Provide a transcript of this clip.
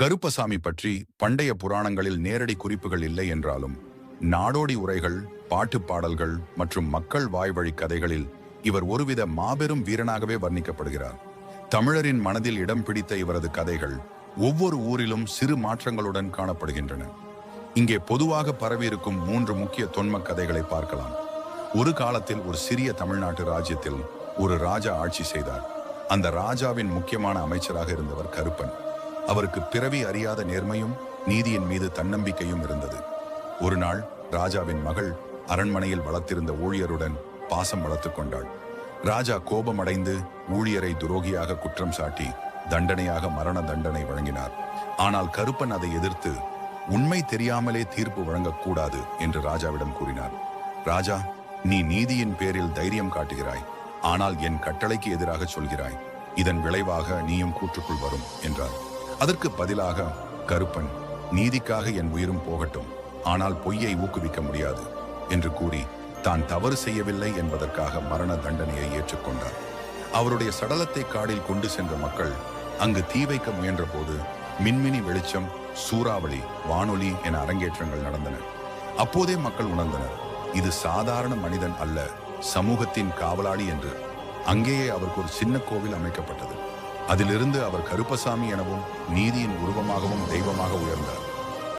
கருப்பசாமி பற்றி பண்டைய புராணங்களில் நேரடி குறிப்புகள் இல்லை என்றாலும் நாடோடி உரைகள், பாட்டு பாடல்கள் மற்றும் மக்கள் வாய்வழி கதைகளில் இவர் ஒருவித மாபெரும் வீரனாகவே வர்ணிக்கப்படுகிறார். தமிழரின் மனதில் இடம் பிடித்த இவரது கதைகள் ஒவ்வொரு ஊரிலும் சிறு மாற்றங்களுடன் காணப்படுகின்றன. இங்கே பொதுவாக பரவியிருக்கும் 3 முக்கிய தொன்ம கதைகளை பார்க்கலாம். ஒரு காலத்தில் ஒரு சிறிய தமிழ்நாட்டு ராஜ்யத்தில் ஒரு ராஜா ஆட்சி செய்தார். அந்த ராஜாவின் முக்கியமான அமைச்சராக இருந்தவர் கருப்பன். அவருக்கு பிறவி அறியாத நேர்மையும் நீதியின் மீது தன்னம்பிக்கையும் இருந்தது. ஒரு நாள் ராஜாவின் மகள் அரண்மனையில் வளர்த்திருந்த ஊழியருடன் பாசம் வளர்த்துக் கொண்டாள். ராஜா கோபமடைந்து ஊழியரை துரோகியாக குற்றம் சாட்டி தண்டனையாக மரண தண்டனை வழங்கினார். ஆனால் கருப்பன் அதை எதிர்த்து உண்மை தெரியாமலே தீர்ப்பு வழங்கக்கூடாது என்று ராஜாவிடம் கூறினார். ராஜா, நீ நீதியின் பேரில் தைரியம் காட்டுகிறாய், ஆனால் என் கட்டளைக்கு எதிராக சொல்கிறாய். இதன் விளைவாக நீயும் கூற்றுக்குள் வரும் என்றார். அதற்கு பதிலாக கருப்பன், நீதிக்காக என் உயிரும் போகட்டும், ஆனால் பொய்யை ஊக்குவிக்க முடியாது என்று கூறி தான் தவறு செய்யவில்லை என்பதற்காக மரண தண்டனையை ஏற்றுக்கொண்டார். அவருடைய சடலத்தை காடில் கொண்டு சென்ற மக்கள் அங்கு தீ வைக்க முயன்ற போது மின்மினி வெளிச்சம், சூறாவளி, வானொலி என அரங்கேற்றங்கள் நடந்தன. அப்போதே மக்கள் உணர்ந்தனர், இது சாதாரண மனிதன் அல்ல, சமூகத்தின் காவலாளி என்று. அங்கேயே அவருக்கு ஒரு சின்ன கோவில் அமைக்கப்பட்டது. அதிலிருந்து அவர் கருப்பசாமி எனவும் நீதியின் உருவமாகவும் தெய்வமாக உயர்ந்தார்.